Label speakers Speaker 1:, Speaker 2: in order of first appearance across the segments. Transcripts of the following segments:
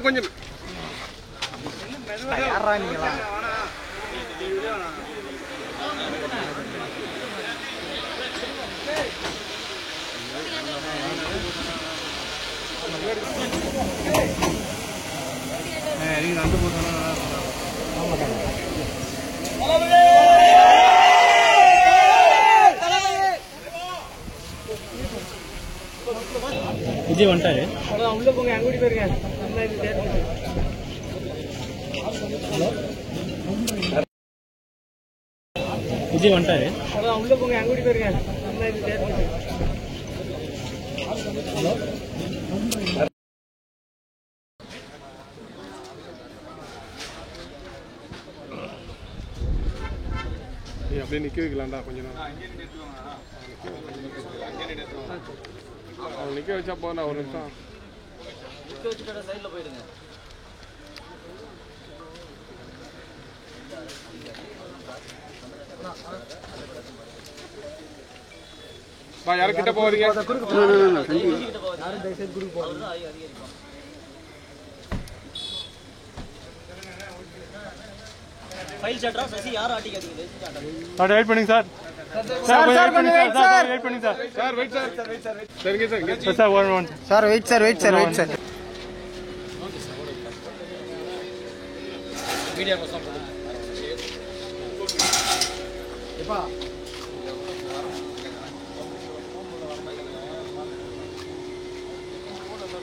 Speaker 1: கொஞ்சம்
Speaker 2: விஜய் வந்துட்டாரு.
Speaker 1: உள்ள போங்க, அங்கூடி போயிருங்க.
Speaker 2: விஜய் வந்துட்டாரு.
Speaker 1: உள்ள போங்க, அங்கூடி போயிருங்க. அப்படியே நிக்க வைக்கலாம்டா கொஞ்ச நேரம். அவன் நிக்க வச்சா போனா ஒரு நிமிஷம் நிக்க வச்சுட்டா சைடுல போயிடுங்க. பா யார கிட்ட போறீங்க? யாரும் தயவு குறுக்கு போறீங்க. ஃபைல் ஷட்டரா சசி யார் ஆட்டிக்காதீங்க.
Speaker 2: சார் வெயிட் பண்ணுங்க சார். சார் வெயிட் பண்ணுங்க சார். சார் வெயிட் பண்ணுங்க சார்.
Speaker 1: Sir wait sir. சரிங்க sir.
Speaker 2: Sir one
Speaker 3: sir wait sir. Wait sir. Wait sir.
Speaker 1: Okay sir. Media కోసం எப்பா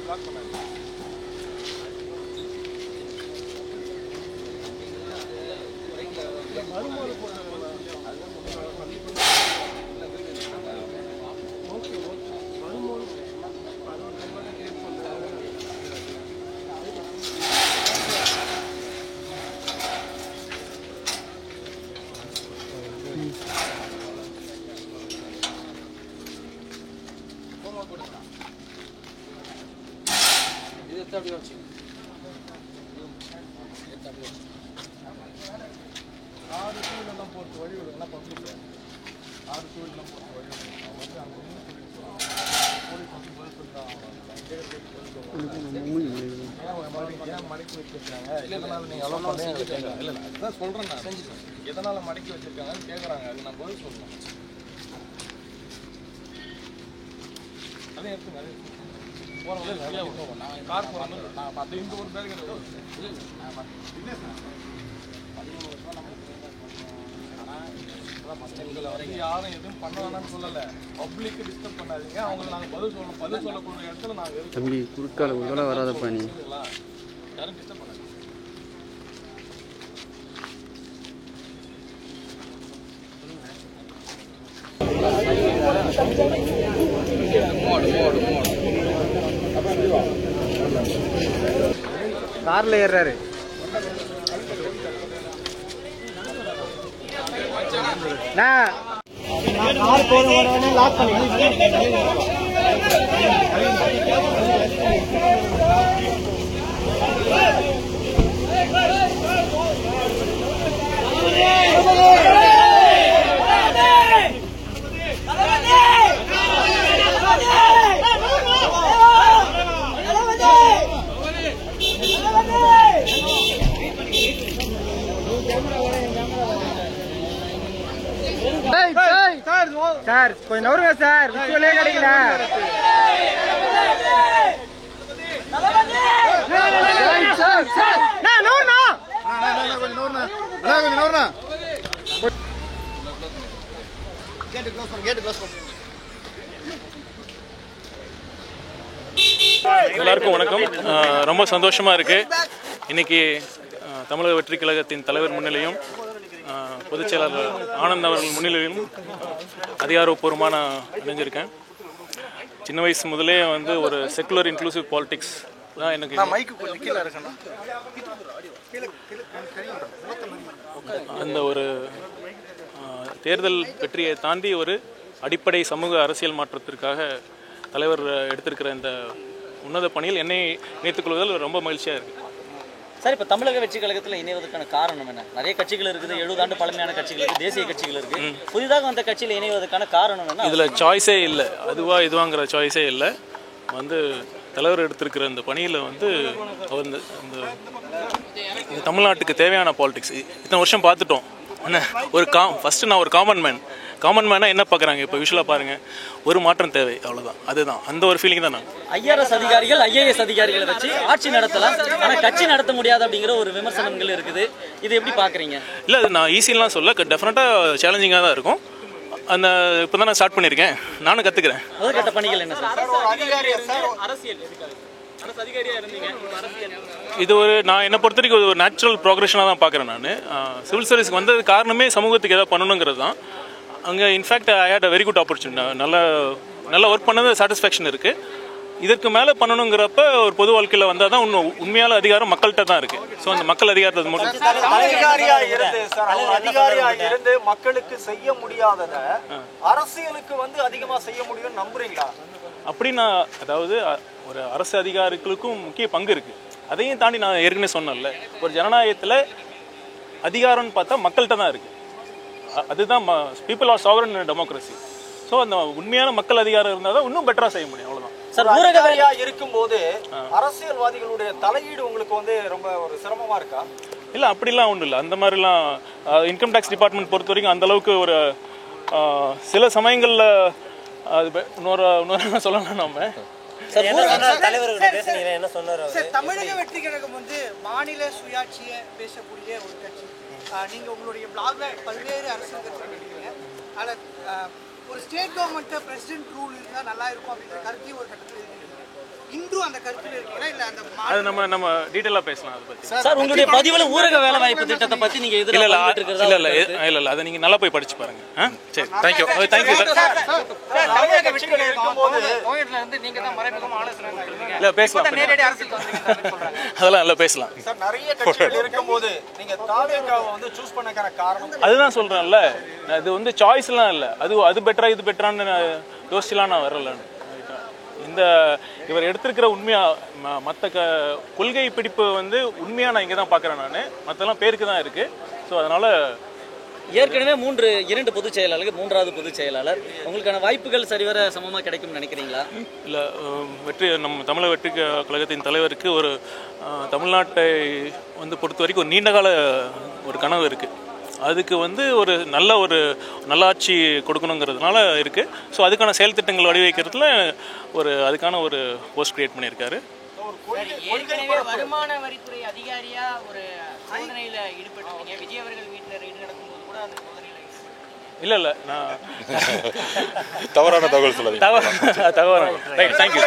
Speaker 1: பிளாக் பண்ணாங்க. எதனால மடக்கி வச்சிருக்காங்கன்னு கேக்குறாங்க. அது நான் பதில் சொல்லணும். அதே எடுத்துங்க. கார் போறாங்க. நான் பார்த்து இந்த ஒரு பேர் யாரும் எதுவும் பண்ண வேணாம்னு சொல்லல. பப்ளிக்கு டிஸ்டர்ப் பண்ணாதீங்க. அவங்களுக்கு நாங்க பதில் சொல்லணும். பதில் சொல்லக்கூடிய இடத்துல நாங்க
Speaker 3: தம்பி குறுக்கால உள்ள வராதப்பா நீ.
Speaker 1: யாரும் டிஸ்டர்ப் பண்ணாதீங்க.
Speaker 3: கார்ல ஏறாரு. நான் கார் போறவனே லாக் பண்ணி சார் கொஞ்சம் நவருங்க சார். விஷயமே கிடைக்கல.
Speaker 4: எல்லாருக்கும் வணக்கம். ரொம்ப சந்தோஷமாக இருக்குது. இன்றைக்கி தமிழக வெற்றி கழகத்தின் தலைவர் முன்னிலையும் பொதுச் செயலாளர் ஆனந்த் அவர்கள் முன்னிலையும் அதிகாரப்பூர்வமாக நான் இணைஞ்சிருக்கேன். சின்ன வயசு முதலே வந்து ஒரு செக்குலர் இன்க்ளூசிவ் பாலிடிக்ஸ் தான் எனக்கு அந்த ஒரு தேர்தல் வெற்றியை தாண்டி ஒரு அடிப்படை சமூக அரசியல் மாற்றத்திற்காக தலைவர் எடுத்திருக்கிற இந்த உன்னத பணியில் என்னை இணைத்துக் கொள்வதில் ரொம்ப மகிழ்ச்சியாக இருக்குது.
Speaker 5: சார், இப்போ தமிழக வெற்றி கழகத்தில் இணைவதற்கான காரணம் என்ன? நிறைய கட்சிகள் இருக்குது, 70 ஆண்டு பழமையான கட்சிகள் இருக்குது, தேசிய கட்சிகள் இருக்குது. புதிதாக அந்த கட்சியில் இணைவதற்கான காரணம் என்ன?
Speaker 4: இதில் சாய்ஸே இல்லை, அதுவா இதுவாங்கிற சாய்ஸே இல்லை. வந்து தலைவர் எடுத்திருக்கிற இந்த பணியில் வந்து அவர் இந்த தமிழ்நாட்டுக்கு தேவையான பாலிடிக்ஸ் இத்தனை வருஷம் பார்த்துட்டோம். ஒரு ஃபஸ்ட்டு நான் ஒரு காமன் மேனாக என்ன பார்க்குறாங்க இப்போ விஷுவலாக பாருங்கள், ஒரு மாற்றம் தேவை, அவ்வளோதான். அதுதான் அந்த ஒரு ஃபீலிங் தான். நான்
Speaker 5: ஐஆர்எஸ் அதிகாரிகள் ஐஏஎஸ் அதிகாரிகளை வச்சு ஆட்சி நடத்தலாம், ஆனால் கட்சி நடத்த முடியாது அப்படிங்கிற ஒரு விமர்சனங்கள் இருக்குது. இது எப்படி பார்க்குறீங்க? இல்லை, அது நான் ஈஸிலாம் சொல்ல, டெஃபினட்டாக சேலஞ்சிங்காக தான் இருக்கும். அந்த இப்போ தான் நான் ஸ்டார்ட் பண்ணியிருக்கேன், நானும் கற்றுக்கிறேன். முதற்கட்ட பணிகள் என்ன சார்? இது ஒரு நான் என்னை பொறுத்த வரைக்கும் ஒரு நேச்சுரல் ப்ரோக்ரஷனாக தான் பார்க்குறேன். நான் சிவில் சர்வீஸ்க்கு வந்தது காரணமே சமூகத்துக்கு எதாவது பண்ணணுங்கிறது தான். அங்கே in fact I had a very good opportunity. நல்லா ஒர்க் பண்ணது சாட்டிஸ்ஃபேக்ஷன் இருக்குது. இதற்கு மேலே பண்ணணுங்கிறப்ப ஒரு பொது வாழ்க்கையில் வந்தால் தான் உண்மையான அதிகாரம் மக்கள்கிட்ட தான் இருக்குது. ஸோ அந்த மக்கள் அதிகாரத்தை
Speaker 6: இருந்து மக்களுக்கு செய்ய முடியாதத அரசியலுக்கு வந்து அதிகமாக செய்ய முடியும்னு நம்புறீங்களா?
Speaker 4: அப்படின்னா அதாவது ஒரு அரசு அதிகாரிகளுக்கும் முக்கிய பங்கு இருக்குது. அதையும் தாண்டி நான் ஏற்கனவே சொன்னேன்ல, ஒரு ஜனநாயகத்தில் அதிகாரம்னு பார்த்தா மக்கள்கிட்ட தான் இருக்குது. அதுதான் people are sovereign in democracy. So அந்த உண்மையான மக்கள் அதிகாரம் இருந்தால் தான் இன்னும் பெட்டராக செய்ய முடியும். அவ்வளோதான்
Speaker 6: சார். ஊரகவாரியா இருக்கும்போது அரசியல்வாதிகளுடைய தலையீடு உங்களுக்கு வந்து ரொம்ப ஒரு சிரமமாக இருக்கா?
Speaker 4: இல்லை, அப்படிலாம் ஒன்றும் இல்லை. அந்த மாதிரிலாம் இன்கம் டேக்ஸ் டிபார்ட்மெண்ட் பொறுத்த வரைக்கும் அந்தளவுக்கு ஒரு சில சமயங்களில் அது இன்னொரு சொல்லலாம். நம்ம
Speaker 7: தமிழக வெற்றி கழகம் வந்து மாநில சுயாட்சியை பேசக்கூடிய ஒரு கட்சி. நீங்க உங்களுடைய பிளாக்ல பல்வேறு அரசியல் கட்சிகள் இருக்கீங்க. அதில் ஒரு ஸ்டேட் கவர்மெண்ட்டை பிரசிடென்ட் ரூல் இருந்தால் நல்லா இருக்கும் அப்படின்ற கருத்தையும் ஒரு கட்டத்தில் இருக்கீங்க. இன்றும் அந்த கருத்தில் இருக்கீங்களா? இல்லை அது
Speaker 4: நம்ம டீட்டெயிலாக பேசலாம் அதை பற்றி.
Speaker 5: சார், உங்களுடைய பதிவில் ஊரக வேலை வாய்ப்பு திட்டத்தை பற்றி நீங்கள்
Speaker 4: இல்லை அதை நீங்கள் நல்லா போய் படிச்சு பாருங்க. சரி, தேங்க்யூ சார். இல்லை பேசலாம், அதெல்லாம் இல்லை பேசலாம். அதுதான் சொல்கிறேன்ல, இது வந்து சாய்ஸ்லாம் இல்லை. அது பெட்டரா இது பெட்டரான்னு யோசிச்சுலாம் நான் வரல. இவர் எடுத்திருக்கிற மற்ற கொள்கை பிடிப்பு வந்து உண்மையாக நான் இங்கே தான் பார்க்குறேன். நான் மற்றெல்லாம் பேருக்கு தான் இருக்குது. ஸோ அதனால்
Speaker 5: ஏற்கனவே 2 பொதுச் செயலாளர்கள், 3வது பொதுச் செயலாளர், உங்களுக்கான வாய்ப்புகள் சரிவர சமமாக கிடைக்கும்னு நினைக்கிறீங்களா?
Speaker 4: இல்லை, நம்ம தமிழக வெற்றி கழகத்தின் தலைவருக்கு ஒரு தமிழ்நாட்டை வந்து பொறுத்த வரைக்கும் ஒரு நீண்டகால ஒரு கனவு இருக்குது. அதுக்கு வந்து ஒரு நல்ல ஆட்சி கொடுக்கணுங்கிறதுனால இருக்குது. ஸோ அதுக்கான செயல் திட்டங்கள் வடிவமைக்கிறதுல அதுக்கான ஒரு போஸ்ட் கிரியேட் பண்ணியிருக்காரு.
Speaker 8: வருமான வரித்துறை அதிகாரியா ஒரு சோதனையில் ஈடுபட்டிருக்கீங்க. விஜய் அவர்கள் வீட்டில் ரைடு நடக்கும்போது கூட அந்த சோதனையில்
Speaker 4: இல்லை நான்
Speaker 2: தவறான தகவல் சொல்லாதீங்க.
Speaker 4: தவறான ரைட். தேங்க்யூ.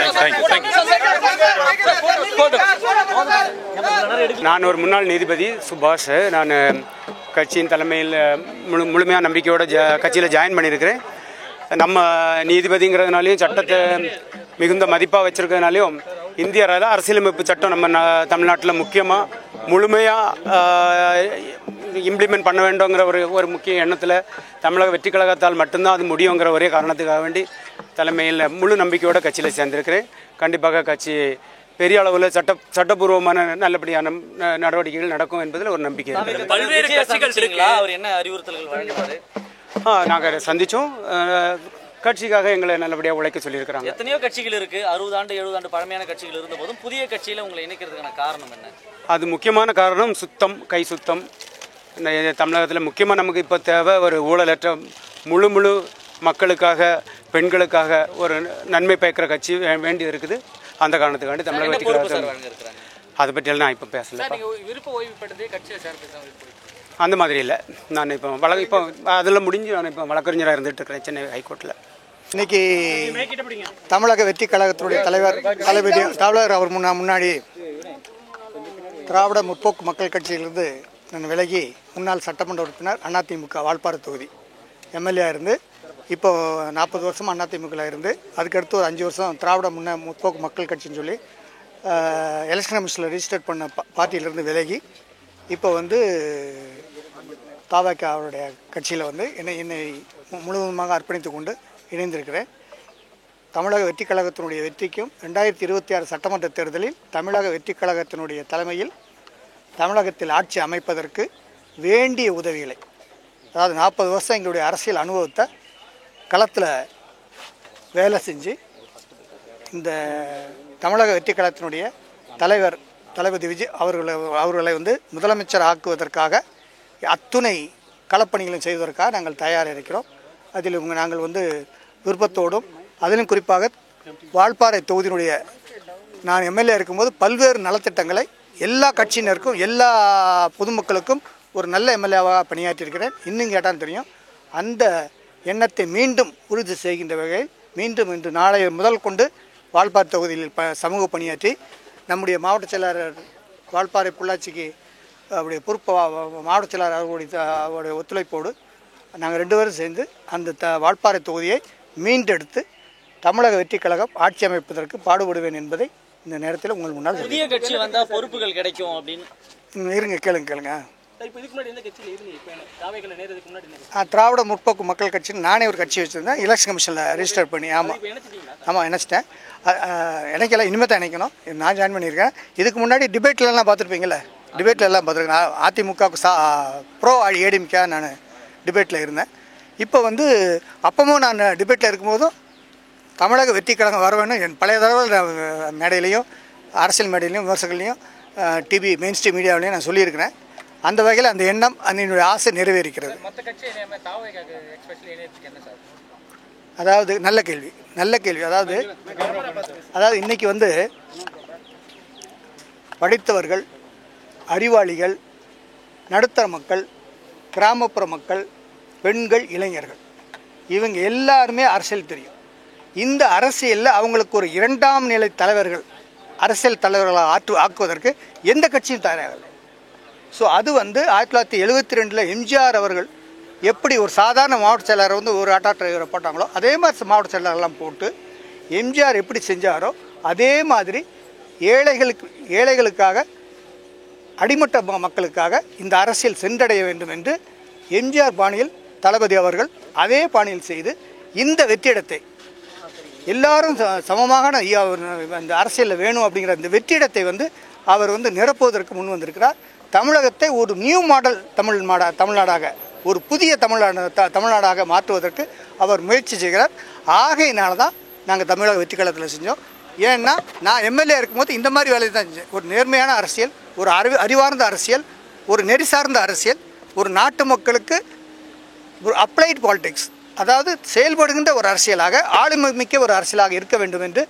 Speaker 3: நான் ஒரு முன்னாள் நீதிபதி சுபாஷ். நான் கட்சியின் தலைமையில் முழுமையாக நம்பிக்கையோட கட்சியில் ஜாயின் பண்ணியிருக்கிறேன். நம்ம நீதிபதிங்கிறதுனாலையும் சட்டத்தை மிகுந்த மதிப்பாக வச்சுருக்கிறதுனாலையும் இந்திய அரசியலமைப்பு சட்டம் நம்ம தமிழ்நாட்டில் முக்கியமாக முழுமையாக இம்ப்ளிமெண்ட் பண்ண வேண்டுங்கிற ஒரு முக்கிய எண்ணத்தில் தமிழக வெற்றி கழகத்தால் மட்டும்தான் அது முடியுங்கிற ஒரே காரணத்துக்காக வேண்டி தலைமையில் முழு நம்பிக்கையோட கட்சியில் சேர்ந்திருக்கிறேன். கண்டிப்பாக கட்சி பெரிய அளவில் சட்டப்பூர்வமான நல்லபடியான நடவடிக்கைகள் நடக்கும் என்பதில் ஒரு நம்பிக்கை.
Speaker 5: பல்வேறு கட்சிகள் அவர் என்ன அறிவுறுத்தல்கள் வழங்குவாரு?
Speaker 3: நாங்கள் சந்தித்தோம். கட்சிக்காக எங்களை நல்லபடியாக உழைக்க சொல்லியிருக்கிறாங்க.
Speaker 5: எத்தனையோ கட்சிகள் இருக்குது, 60 ஆண்டு 70 ஆண்டு பழமையான கட்சிகள் இருந்த போதும் புதிய கட்சியில் உங்களை இணைக்கிறதுக்கான காரணம் என்ன?
Speaker 3: அது முக்கியமான காரணம் சுத்தம், கை சுத்தம். தமிழகத்தில் முக்கியமாக நமக்கு இப்போ தேவை ஒரு ஊழலற்ற முழு மக்களுக்காக, பெண்களுக்காக ஒரு நன்மை பயக்கிற கட்சி வேண்டி இருக்குது. அந்த காரணத்துக்காண்டி தமிழக வெற்றி கழகத்தில் அதை பற்றியெல்லாம் நான் இப்போ பேசல.
Speaker 8: விருப்ப ஓய்வு பெற்றதே கட்சியை சேர்த்து
Speaker 3: அந்த மாதிரி இல்லை. நான் இப்போ அதில் முடிஞ்சு நான் இப்போ வழக்கறிஞராக இருந்துகிட்டு இருக்கிறேன் சென்னை ஹைகோர்ட்டில்.
Speaker 9: இன்னைக்கு தமிழக வெற்றி கழகத்தினுடைய தலைவர் தளபதி தமிழர் அவர் முன்னாடி திராவிட முற்போக்கு மக்கள் கட்சியிலிருந்து நான் விலகி முன்னாள் சட்டமன்ற உறுப்பினர் அதிமுக வால்பாறை தொகுதி எம்எல்ஏ இருந்து இப்போ 40 வருஷம் அதிமுகவில் இருந்து அதுக்கடுத்து ஒரு 5 வருஷம் திராவிட முற்போக்கு மக்கள் கட்சின்னு சொல்லி எலெக்ஷன் கமிஷனில் ரிஜிஸ்டர் பண்ண பார்ட்டியிலிருந்து விலகி இப்போ தாவக அவருடைய கட்சியில் என்னை முழுவதுமாக அர்ப்பணித்து கொண்டு இணைந்திருக்கிறேன். தமிழக வெற்றி கழகத்தினுடைய வெற்றிக்கும் 2026 சட்டமன்ற தேர்தலில் தமிழக வெற்றி கழகத்தினுடைய தலைமையில் தமிழகத்தில் ஆட்சி அமைப்பதற்கு வேண்டிய உதவிகளை, அதாவது 40 வருஷம் எங்களுடைய அரசியல் அனுபவத்தை களத்தில் வேலை செஞ்சு இந்த தமிழக வெற்றி கழகத்தினுடைய தலைவர் தளபதி விஜய் அவர்களை முதலமைச்சர் ஆக்குவதற்காக அத்துணை களப்பணிகளையும் செய்வதற்காக நாங்கள் தயாராக இருக்கிறோம். அதில் நாங்கள் விருப்பத்தோடும் அதிலும் குறிப்பாக வால்பாறை தொகுதியினுடைய நான் எம்எல்ஏ இருக்கும்போது பல்வேறு நலத்திட்டங்களை எல்லா கட்சியினருக்கும் எல்லா பொதுமக்களுக்கும் ஒரு நல்ல எம்எல்ஏவாக பணியாற்றியிருக்கிறேன். இன்னும் கேட்டால் தெரியும். அந்த எண்ணத்தை மீண்டும் உறுதி செய்கின்ற வகையில் மீண்டும் இன்று நாளை முதல் கொண்டு வால்பாறை தொகுதியில் சமூக பணியாற்றி நம்முடைய மாவட்ட செயலாளர் வால்பாறை பொள்ளாச்சிக்கு அவருடைய பொறுப்பு மாவட்ட செயலாளர் அவருடைய ஒத்துழைப்போடு நாங்கள் 2 பேரும் சேர்ந்து அந்த வால்பாறை தொகுதியை மீண்டெடுத்து தமிழக வெற்றி கழகம் ஆட்சி அமைப்பதற்கு பாடுபடுவேன் என்பதை இந்த நேரத்தில் உங்கள் முன்னால்
Speaker 8: புதிய கட்சி வந்தால் பொறுப்புகள் கிடைக்கும் அப்படின்னு
Speaker 9: இருங்க கேளுங்க.
Speaker 8: திராவிட
Speaker 9: முற்போக்கு மக்கள் கட்சின்னு நானே ஒரு கட்சி வச்சுருந்தேன். எலெக்ஷன் கமிஷனில் ரெஜிஸ்டர் பண்ணி ஆமாம் இணைச்சிட்டேன். இணைக்கலாம், இனிமேல் தான் இணைக்கணும். நான் ஜாயின் பண்ணியிருக்கேன். இதுக்கு முன்னாடி டிபேட்லலாம் பார்த்துருப்பீங்களே, டிபேட்லலாம் பார்த்துருக்கேன். அதிமுகவுக்கு ப்ரோ ஏடிஎம்கே நான் டிபேட்டில் இருந்தேன். இப்போ அப்பவும் நான் டிபேட்டில் இருக்கும்போதும் தமிழக வெற்றி கழகம் வர வேணும். என் பழைய தடவை மேடையிலையும் அரசியல் மேடையிலையும் விமர்சகர்களையும் டிவி மெயின் ஸ்ட்ரீம் மீடியாவிலையும் நான் சொல்லியிருக்கிறேன். அந்த வகையில் அந்த எண்ணம் என்னுடைய ஆசை நிறைவேறிக்கிறது. அதாவது நல்ல கேள்வி. அதாவது இன்னைக்கு படித்தவர்கள், அறிவாளிகள், நடுத்தர மக்கள், கிராமப்புற மக்கள், பெண்கள், இளைஞர்கள் இவங்க எல்லாருமே அரசியல் தெரியும். இந்த அரசியலில் அவங்களுக்கு ஒரு 2ஆம் நிலை தலைவர்கள், அரசியல் தலைவர்களாக ஆக்குவதற்கு எந்த கட்சியும் தயாராகவில்லை. ஸோ அது 1972 எம்ஜிஆர் அவர்கள் எப்படி ஒரு சாதாரண மாவட்ட செயலாளர் ஒரு ஆட்டோ டிரைவரை போட்டாங்களோ அதே மாதிரி மாவட்ட செயலாளர்லாம் போட்டு எம்ஜிஆர் எப்படி செஞ்சாரோ அதே மாதிரி ஏழைகளுக்காக அடிமட்ட மக்களுக்காக இந்த அரசியல் சென்றடைய வேண்டும் என்று எம்ஜிஆர் பாணியில் தளபதி அவர்கள் அதே பாணியில் செய்து இந்த வெற்றிடத்தை எல்லாரும் சமமாக இந்த அரசியலில் வேணும் அப்படிங்கிற இந்த வெற்றிடத்தை அவர் நிரப்புவதற்கு முன் வந்திருக்கிறார். தமிழகத்தை ஒரு நியூ மாடல் தமிழ்நாடாக, ஒரு புதிய தமிழ்நாடாக மாற்றுவதற்கு அவர் முயற்சி செய்கிறார். ஆகையினால தான் நாங்கள் தமிழக வெற்றி கழகத்தில் செஞ்சோம். ஏன்னா நான் எம்எல்ஏ இருக்கும்போது இந்த மாதிரி வேலையை தான் செஞ்சேன். ஒரு நேர்மையான அரசியல், ஒரு அறிவார்ந்த அரசியல், ஒரு நெறி சார்ந்த அரசியல், ஒரு நாட்டு மக்களுக்கு ஒரு அப்ளைட் பாலிடிக்ஸ், அதாவது செயல்படுகின்ற ஒரு அரசியலாக, ஆளுமை மிக்க ஒரு அரசியலாக இருக்க வேண்டும் என்று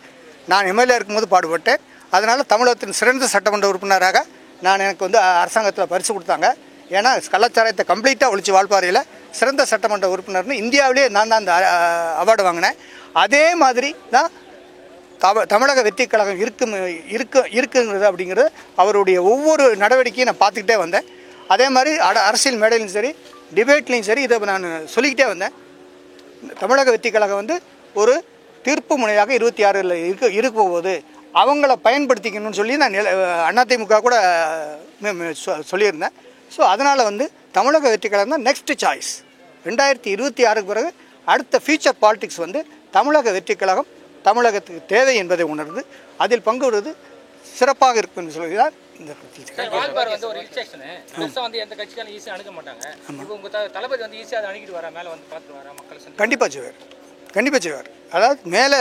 Speaker 9: நான் எம்எல்ஏ இருக்கும்போது பாடுபட்டேன். அதனால் தமிழகத்தின் சிறந்த சட்டமன்ற உறுப்பினராக எனக்கு அரசாங்கத்தில் பரிசு கொடுத்தாங்க. ஏன்னா கலாச்சாரத்தை கம்ப்ளீட்டாக ஒழிச்சு வால்பாறையில் சிறந்த சட்டமன்ற உறுப்பினர்னு இந்தியாவிலே நான் தான் அந்த அவார்டு வாங்கினேன். அதே மாதிரி தான் தமிழக வெற்றி கழகம் இருக்குங்கிறது அப்படிங்கிறது அவருடைய ஒவ்வொரு நடவடிக்கையும் நான் பார்த்துக்கிட்டே வந்தேன். அதே மாதிரி அரசியல் மேடையிலும் சரி, டிபேட்லேயும் சரி, இதை நான் சொல்லிக்கிட்டே வந்தேன். தமிழக வெற்றி கழகம் ஒரு தீர்ப்பு முனையாக 26 இருக்க போகுது, அவங்கள பயன்படுத்திக்கணும்னு சொல்லி நான் அதிமுக கூட சொல்லியிருந்தேன். ஸோ அதனால் தமிழக வெற்றி கழகம் தான் நெக்ஸ்ட் சாய்ஸ். 2026க்கு பிறகு அடுத்த ஃபியூச்சர் பாலிடிக்ஸ் தமிழக வெற்றி கழகம் தமிழகத்துக்கு தேவை என்பதை உணர்ந்து அதில் பங்கு வருவது சிறப்பாக இருக்கும் என்று சொல்கிறார். இந்த கண்டிப்பாக செய்வார். அதாவது மேலே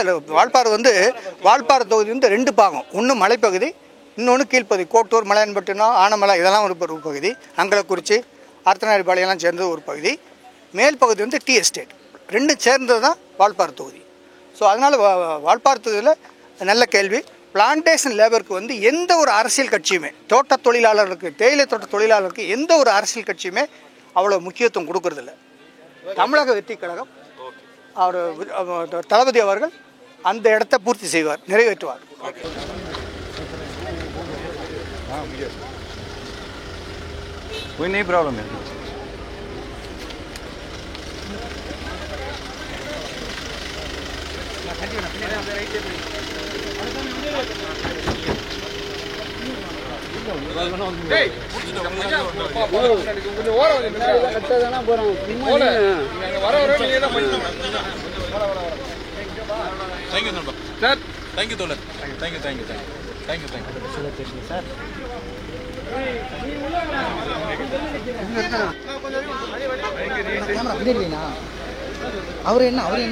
Speaker 9: வால்பாறை தொகுதி 2 பாகம். ஒன்று மலைப்பகுதி, இன்னொன்று கீழ்ப்பகுதி. கோட்டூர், மலையன்பட்டினம், ஆனமலை இதெல்லாம் ஒரு பகுதி. அங்கலக்குறிச்சி, அர்த்தநாரிபாளையெல்லாம் சேர்ந்தது ஒரு பகுதி. மேல் பகுதி டி எஸ்டேட். 2 சேர்ந்தது தான் வால்பாறை தொகுதி. ஸோ அதனால் வால்பாறை தொகுதியில் நல்ல கேள்வி. பிளான்டேஷன் லேபருக்கு வந்து எந்த ஒரு அரசியல் கட்சியுமே, தோட்ட தொழிலாளர்களுக்கு, தேயிலை தோட்ட தொழிலாளர்களுக்கு எந்த ஒரு அரசியல் கட்சியுமே அவ்வளோ முக்கியத்துவம் கொடுக்கறதில்ல. தமிழக வெற்றி கழகம் அவர் தளபதி அவர்கள் அந்த இடத்தை பூர்த்தி செய்வார், நிறைவேற்றுவார்.
Speaker 10: कोई नहीं प्रॉब्लम है.
Speaker 11: அவர் என்ன